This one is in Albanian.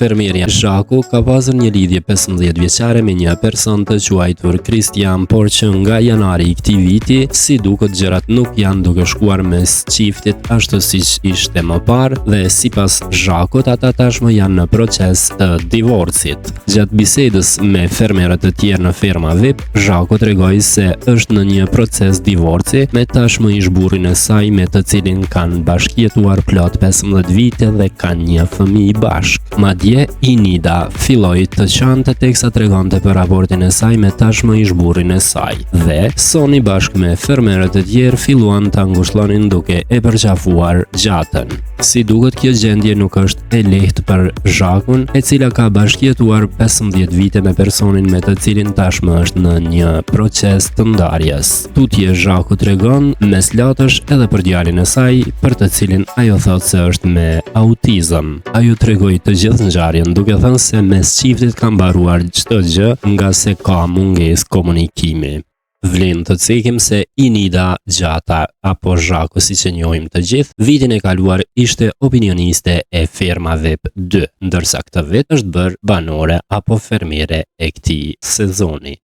fermierja Zhaku ka pasur një lidhje 15 vjeçare me një person të quajtur Christian, por që nga janari i këtij viti, si duket gjërat nuk janë duke shkuar mes çiftit ashtu siç ishte më parë dhe sipas Zhakut ata tashmë janë në proces të divorcit. Gjatë bisedës me fermerët të tjerë në ferma VIP, Zhaku tregoi se është në një proces divorci me tashmë ish burrin e saj me të cilin kanë bashkëjetuar plot 15 vite dhe kanë një fëmijë bashk. Madje Inida filloi të qante teksa tregonte për raportin e saj me tashmë ish burrin e saj. Dhe Soni bashkë me fermerët e tjerë filluan ta ngushëllonin duke e përqafuar gjatën. Si duket kjo gjendje nuk është e lehtë për Zhakun, e cila ka bashkëjetuar 15 vite me personin me të cilin tashmë është në një proces të ndarjes. Tutje Zhaku tregon mes latësh edhe për djalin e saj, për të cilin ajo thot se është me autizëm. Ajo tregoi të gjithë ngjarjen duke thënë se mes çiftit ka mbaruar çdo gjë nga se ka mungesë komunikimi. Vlen të cekim se Inida Gjata apo Zhaku siç e njohim të gjithë, vitin e kaluar ishte opinioniste e ferma VIP 2, ndërsa këtë vit është bërë banore apo fermiere e këtij sezoni.